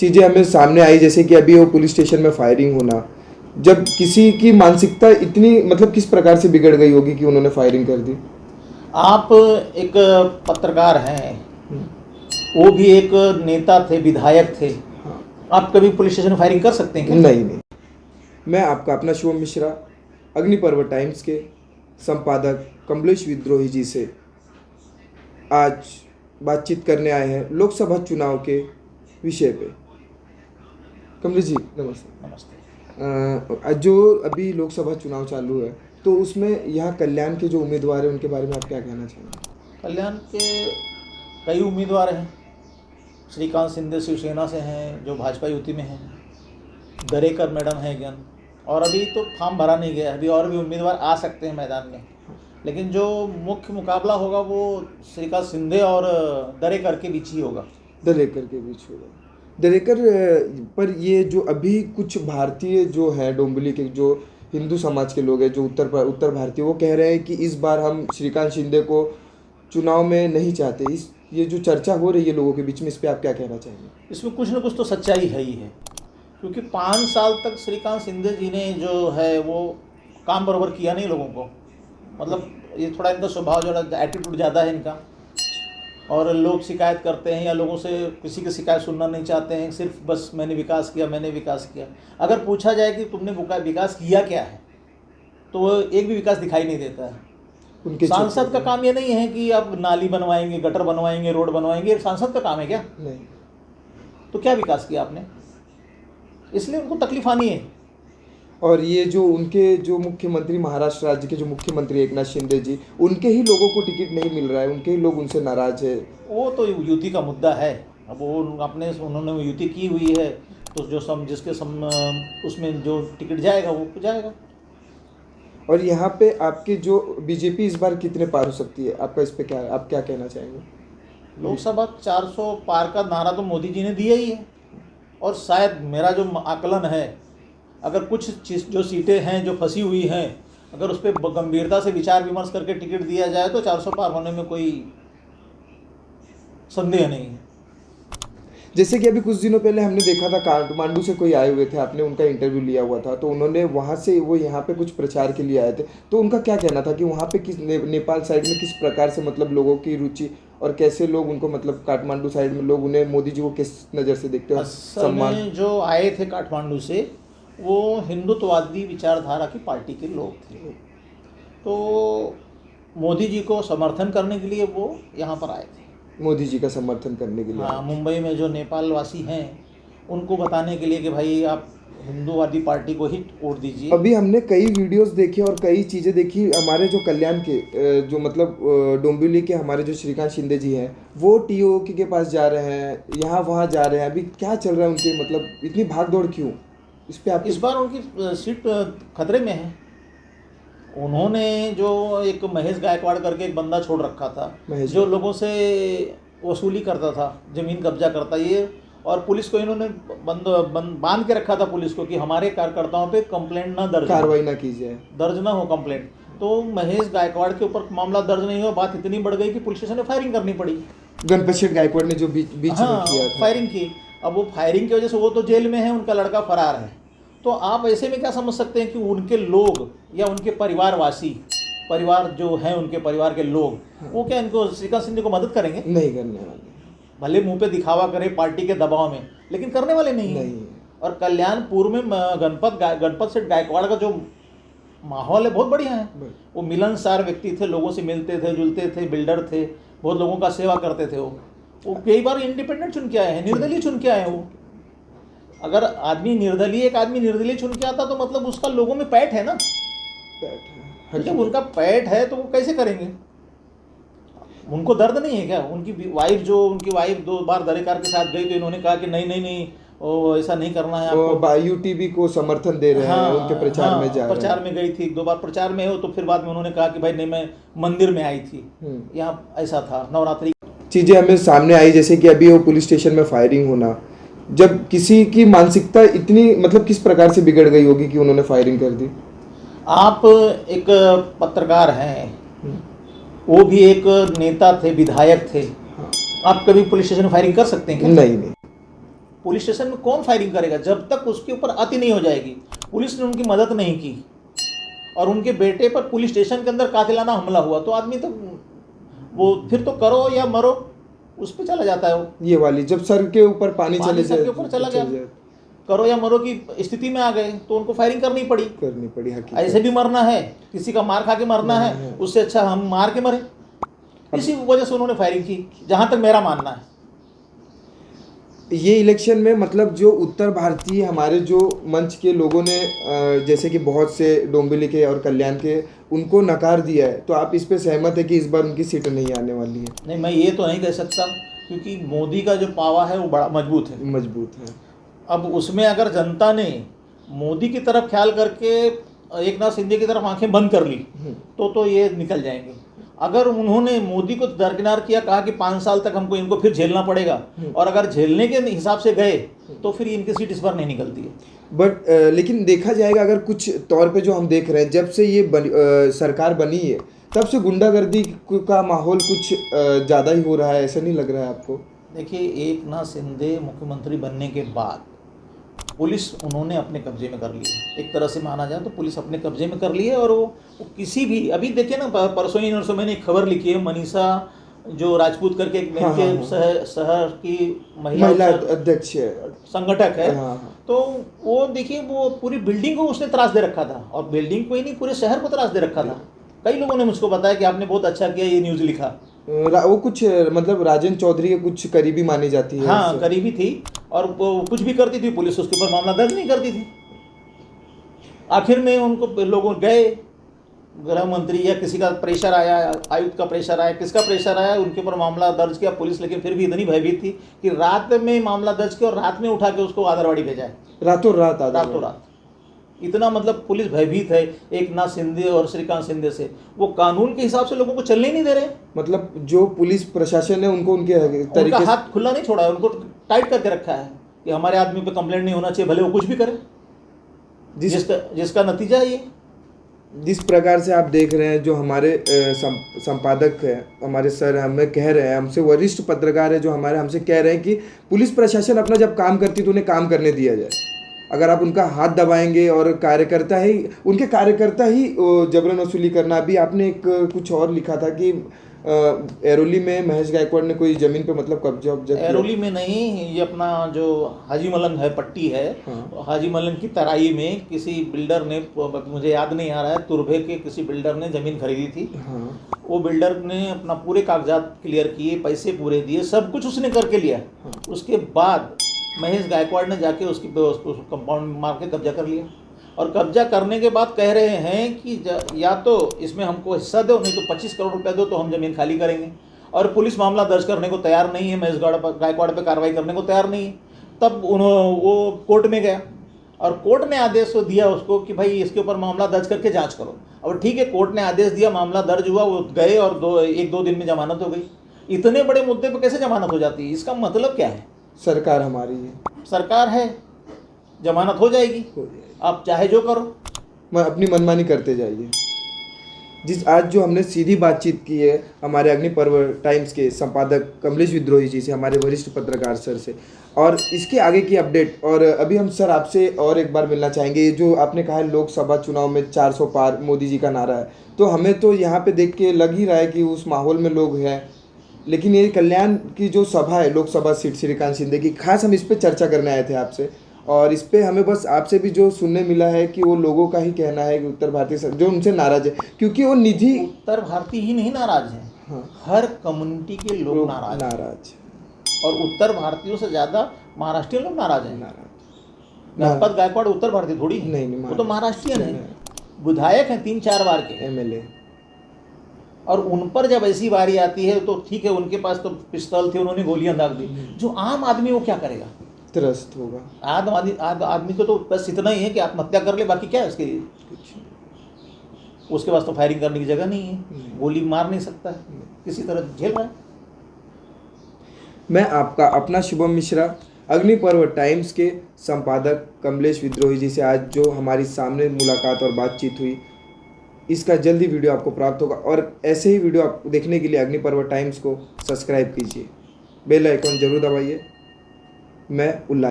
चीज़ें हमें सामने आई, जैसे कि अभी वो पुलिस स्टेशन में फायरिंग होना, जब किसी की मानसिकता इतनी मतलब किस प्रकार से बिगड़ गई होगी कि उन्होंने फायरिंग कर दी। आप एक पत्रकार हैं, वो भी एक नेता थे, विधायक थे। हाँ। आप कभी पुलिस स्टेशन में फायरिंग कर सकते हैं क्या? नहीं नहीं, मैं आपका अपना शुभम मिश्रा, अग्निपर्व टाइम्स के संपादक कमलेश विद्रोही जी से आज बातचीत करने आए हैं लोकसभा चुनाव के विषय पे। कमलेश जी नमस्ते। नमस्ते। जो अभी लोकसभा चुनाव चालू है, तो उसमें यहाँ कल्याण के जो उम्मीदवार हैं उनके बारे में आप क्या कहना चाहेंगे। कल्याण के कई उम्मीदवार हैं। श्रीकांत शिंदे शिवसेना से हैं, जो भाजपा युति में हैं। दरेकर मैडम हैं ज्ञान, और अभी तो फॉर्म भरा नहीं गया, अभी और भी उम्मीदवार आ सकते हैं मैदान में। लेकिन जो मुख्य मुकाबला होगा वो श्रीकांत शिंदे और दरेकर के बीच ही होगा। दरेकर के बीच होगा। दरेकर पर ये जो अभी कुछ भारतीय जो हैं डोंबिवली के जो हिंदू समाज के लोग हैं, जो उत्तर भारतीय, वो कह रहे हैं कि इस बार हम श्रीकांत शिंदे को चुनाव में नहीं चाहते। इस ये जो चर्चा हो रही है लोगों के बीच में, इस पे आप क्या कहना चाहेंगे। इसमें कुछ न कुछ तो सच्चाई है ही है, क्योंकि 5 साल तक श्रीकांत शिंदे जी ने जो है वो काम बराबर किया नहीं लोगों को। मतलब ये थोड़ा इनका स्वभाव जो एटीट्यूड ज़्यादा है इनका, और लोग शिकायत करते हैं या लोगों से किसी की शिकायत सुनना नहीं चाहते हैं। सिर्फ बस मैंने विकास किया, मैंने विकास किया। अगर पूछा जाए कि तुमने विकास किया क्या है, तो एक भी विकास दिखाई नहीं देता है। उनके सांसद का काम ये नहीं है कि आप नाली बनवाएंगे, गटर बनवाएंगे, रोड बनवाएंगे। सांसद का काम है क्या? नहीं। तो क्या विकास किया आपने? इसलिए उनको तकलीफ आनी है। और ये जो उनके जो मुख्यमंत्री, महाराष्ट्र राज्य के जो मुख्यमंत्री एकनाथ शिंदे जी, उनके ही लोगों को टिकट नहीं मिल रहा है, उनके ही लोग उनसे नाराज है। वो तो युति का मुद्दा है। अब वो उन्होंने युति की हुई है, तो जो उसमें जो टिकट जाएगा वो जाएगा। और यहाँ पे आपके जो बीजेपी इस बार कितने पार हो सकती है, आपका इस पे क्या, आप क्या कहना चाहेंगे। लोकसभा 400 पार का नारा तो मोदी जी ने दिया ही है, और शायद मेरा जो आकलन है, अगर कुछ जो सीटें हैं जो फंसी हुई हैं, अगर उस पर गंभीरता से विचार विमर्श करके टिकट दिया जाए तो 400 पार होने में कोई संदेह नहीं है। जैसे कि अभी कुछ दिनों पहले हमने देखा था, काठमांडू से कोई आए हुए थे, आपने उनका इंटरव्यू लिया हुआ था, तो उन्होंने वहाँ से वो यहाँ पे कुछ प्रचार के लिए आए थे, तो उनका क्या कहना था कि वहाँ पे किस नेपाल साइड में किस प्रकार से मतलब लोगों की रुचि और कैसे लोग उनको, मतलब काठमांडू साइड में लोग उन्हें, मोदी जी को किस नज़र से देखते हैं। सम्मान जो आए थे काठमांडू से, वो हिंदुत्ववादी विचारधारा की पार्टी के लोग थे, तो मोदी जी को समर्थन करने के लिए वो यहाँ पर आए थे। मोदी जी का समर्थन करने के लिए। हाँ, मुंबई में जो नेपाल वासी हैं उनको बताने के लिए कि भाई आप हिंदूवादी पार्टी को ही वोट दीजिए। अभी हमने कई वीडियोस देखे और कई चीज़ें देखी, हमारे जो कल्याण के जो मतलब डोंबिवली के हमारे जो श्रीकांत शिंदे जी हैं, वो टीओके के पास जा रहे हैं, यहाँ वहाँ जा रहे हैं। अभी क्या चल रहा है उनके, मतलब इतनी भाग दौड़ क्यों, इस पे आप। इस बार उनकी सीट खतरे में है। उन्होंने जो एक महेश गायकवाड़ करके एक बंदा छोड़ रखा था, जो लोगों से वसूली करता था, ज़मीन कब्जा करता, ये, और पुलिस को इन्होंने बांध के रखा था पुलिस को कि हमारे कार्यकर्ताओं पे कंप्लेंट ना दर्ज, कार्रवाई ना कीजिए, दर्ज ना हो कंप्लेंट। तो महेश गायकवाड़ के ऊपर मामला दर्ज नहीं हुआ, बात इतनी बढ़ गई कि पुलिस स्टेशन में फायरिंग करनी पड़ी। गणपत शेठ गायकवाड़ ने जो बीच में किया था, फायरिंग की। अब वो फायरिंग की वजह से वो तो जेल में है, उनका लड़का फरार है। तो आप ऐसे में क्या समझ सकते हैं कि उनके लोग या उनके परिवार जो हैं, उनके परिवार के लोग, वो क्या इनको श्रीकांत शिंदे को मदद करेंगे? नहीं करने वाले। भले मुंह पे दिखावा करे पार्टी के दबाव में, लेकिन करने वाले नहीं है। और कल्याणपुर में गणपत शेठ गायकवाड़ का जो माहौल है बहुत बढ़िया है। वो मिलनसार व्यक्ति थे, लोगों से मिलते थे, जुलते थे, बिल्डर थे, बहुत लोगों का सेवा करते थे। वो कई बार इंडिपेंडेंट चुन के आए हैं, निर्दलीय चुन के आए हैं। वो अगर एक आदमी निर्दलीय चुन के आता तो मतलब उसका लोगों में पैठ है ना, जब उनका पैठ है तो वो कैसे करेंगे? उनको दर्द नहीं है क्या? उनकी वाइफ 2 बार दरेकर के साथ गई तो इन्होंने कहा कि नहीं ऐसा नहीं करना है आपको। यूटीबी को समर्थन दे रहे हैं, उनके प्रचार में जा रहे हैं। प्रचार में गई थी, 2 बार प्रचार में हो, तो फिर बाद में उन्होंने कहा कि भाई नहीं, मैं मंदिर में आई थी, यहाँ ऐसा था, नवरात्रि। चीज़ें हमें सामने आई, जैसे कि अभी वो पुलिस स्टेशन में फायरिंग होना, जब किसी की मानसिकता इतनी मतलब किस प्रकार से बिगड़ गई होगी कि उन्होंने फायरिंग कर दी। आप एक पत्रकार हैं, वो भी एक नेता थे, विधायक थे। आप कभी पुलिस स्टेशन में फायरिंग कर सकते हैं क्या? नहीं। पुलिस स्टेशन में कौन फायरिंग करेगा जब तक उसके ऊपर अति नहीं हो जाएगी। पुलिस ने उनकी मदद नहीं की और उनके बेटे पर पुलिस स्टेशन के अंदर कातिलाना हमला हुआ, तो आदमी तो वो फिर तो करो या मरो उस पर चला जाता है। वो ये वाली जब सर के ऊपर पानी चले सर जाए, के ऊपर चला गया, करो या मरो की स्थिति में आ गए तो उनको फायरिंग करनी पड़ी। हकीकत। ऐसे भी मरना है, किसी का मार खा के मरना है, उससे अच्छा हम मार के मरे। इसी वजह से उन्होंने फायरिंग की, जहां तक मेरा मानना है। ये इलेक्शन में मतलब जो उत्तर भारतीय हमारे जो मंच के लोगों ने जैसे कि बहुत से डोंबिवली के और कल्याण के उनको नकार दिया है, तो आप इस पे सहमत है कि इस बार उनकी सीट नहीं आने वाली है? नहीं, मैं ये तो नहीं कह सकता, क्योंकि मोदी का जो पावा है वो बड़ा मजबूत है। अब उसमें अगर जनता ने मोदी की तरफ ख्याल करके एक नाथ शिंदे की तरफ आंखें बंद कर ली तो ये निकल जाएंगे। अगर उन्होंने मोदी को दरकिनार किया, कहा कि 5 साल तक हमको इनको फिर झेलना पड़ेगा, और अगर झेलने के हिसाब से गए तो फिर इनकी सीट इस बार नहीं निकलती है। बट लेकिन देखा जाएगा अगर कुछ तौर पे जो हम देख रहे हैं, जब से ये सरकार बनी है तब से गुंडागर्दी का माहौल कुछ ज़्यादा ही हो रहा है, ऐसा नहीं लग रहा है आपको? देखिए, एक नाथ शिंदे मुख्यमंत्री बनने के बाद पुलिस उन्होंने अपने कब्जे में कर ली है। एक तरह से माना जाए तो पुलिस अपने कब्जे में कर ली है, और वो किसी भी, अभी देखिए ना, परसों ही नरसों मैंने एक खबर लिखी है, मनीषा जो राजपूत करके एक शहर की महिला अध्यक्ष संगठक है, तो वो देखिए वो पूरी बिल्डिंग को उसने त्रास दे रखा था, और बिल्डिंग को ही नहीं पूरे शहर को त्रास दे रखा था। कई लोगों ने मुझको बताया कि आपने बहुत अच्छा किया ये न्यूज़ लिखा। वो कुछ मतलब राजेंद्र चौधरी के कुछ करीबी मानी जाती है। हाँ, करीबी थी, और वो कुछ भी करती थी पुलिस उसके ऊपर मामला दर्ज नहीं करती थी। आखिर में उनको लोगों गए, गृह मंत्री या किसी का प्रेशर आया, आयुक्त का प्रेशर आया, किसका प्रेशर आया, उनके ऊपर मामला दर्ज किया पुलिस, लेकिन फिर भी इतनी भयभीत थी कि रात में मामला दर्ज किया और रात में उठा के उसको आदरवाड़ी भेजा है। रातों रात इतना मतलब पुलिस भयभीत है एक नाथ शिंदे और श्रीकांत शिंदे से। वो कानून के हिसाब से लोगों को चलने नहीं दे रहे। मतलब जो पुलिस प्रशासन है उनको उनके तरीके से हाथ खुला नहीं छोड़ा है, उनको टाइट करके रखा है कि हमारे आदमी पे कंप्लेंट नहीं होना चाहिए, भले वो कुछ भी करे, जिसका नतीजा है ये। जिस प्रकार से आप देख रहे हैं, जो हमारे संपादक है, हमारे सर हमें कह रहे हैं, हमसे वरिष्ठ पत्रकार है जो हमसे कह रहे हैं कि पुलिस प्रशासन अपना जब काम करती तो उन्हें काम करने दिया जाए। अगर आप उनका हाथ दबाएंगे और उनके कार्यकर्ता ही जबरन वसूली करना। अभी आपने एक कुछ और लिखा था कि एरोली में महेश गायकवाड़ ने कोई जमीन पे मतलब कब्जा एरोली में नहीं, ये अपना जो हाजी मलन है, पट्टी है, हाँ। हाजी मलन की तराई में किसी बिल्डर ने, मुझे याद नहीं आ रहा है, तुरभे के किसी बिल्डर ने ज़मीन खरीदी थी। हाँ। वो बिल्डर ने अपना पूरे कागजात क्लियर किए, पैसे पूरे दिए, सब कुछ उसने करके लिया। हाँ। उसके बाद महेश गायकवाड़ ने जाके उसकी कंपाउंड मार के कब्जा कर लिया, और कब्जा करने के बाद कह रहे हैं कि या तो इसमें हमको हिस्सा दो, नहीं तो 25 करोड़ रुपया दो तो हम ज़मीन खाली करेंगे। और पुलिस मामला दर्ज करने को तैयार नहीं है, महेश गायकवाड़ पे कार्रवाई करने को तैयार नहीं है। तब वो कोर्ट में गया और कोर्ट ने आदेश दिया उसको कि भाई इसके ऊपर मामला दर्ज करके जाँच करो। अब ठीक है, कोर्ट ने आदेश दिया, मामला दर्ज हुआ, वो गए और 1-2 दिन में जमानत हो गई। इतने बड़े मुद्दे पर कैसे जमानत हो जाती है? इसका मतलब क्या है? सरकार हमारी है, सरकार है, जमानत हो जाएगी, आप चाहे जो करो, अपनी मनमानी करते जाइए। आज जो हमने सीधी बातचीत की है हमारे अग्निपर्व टाइम्स के संपादक कमलेश विद्रोही जी से, हमारे वरिष्ठ पत्रकार सर से, और इसके आगे की अपडेट। और अभी हम सर आपसे और एक बार मिलना चाहेंगे। ये जो आपने कहा है लोकसभा चुनाव में 400 पार मोदी जी का नारा है, तो हमें तो यहाँ पे देख के लग ही रहा है कि उस माहौल में लोग हैं। लेकिन ये कल्याण की जो सभा है, लोकसभा सीट श्रीकांत शिंदे की, खास हम इस पर चर्चा करने आए थे आपसे, और इस पे हमें बस आपसे भी जो सुनने मिला है कि वो लोगों का ही कहना है कि उत्तर भारतीय जो उनसे नाराज है, क्योंकि वो निधि, उत्तर भारतीय ही नहीं नाराज है, हाँ, हर कम्युनिटी के लोग नाराज और उत्तर भारतीयों से ज़्यादा महाराष्ट्रीय लोग नाराज हैं। गणपत गायकवाड़ उत्तर भारतीय थोड़ी नहीं, वो तो महाराष्ट्रीयन है, विधायक हैं 3-4 बार के, MLA। और उन पर जब ऐसी बारी आती है तो ठीक है, उनके पास तो पिस्तौल थे, उन्होंने गोलियां दाग दी। जो आम आदमी वो क्या करेगा? त्रस्त होगा। आदमी को तो बस इतना ही है कि आत्महत्या कर ले, बाकी क्या है उसके लिए? उसके पास तो फायरिंग करने की जगह नहीं है, गोली मार नहीं सकता है, किसी तरह झेल रहा है। मैं आपका अपना शुभम मिश्रा, अग्निपर्व टाइम्स के संपादक कमलेश विद्रोही जी से आज जो हमारी सामने मुलाकात और बातचीत हुई, इसका जल्दी वीडियो आपको प्राप्त होगा। और ऐसे ही वीडियो आप देखने के लिए अग्निपर्व टाइम्स को सब्सक्राइब कीजिए, बेल आइकॉन जरूर दबाइए। मैं उल्लास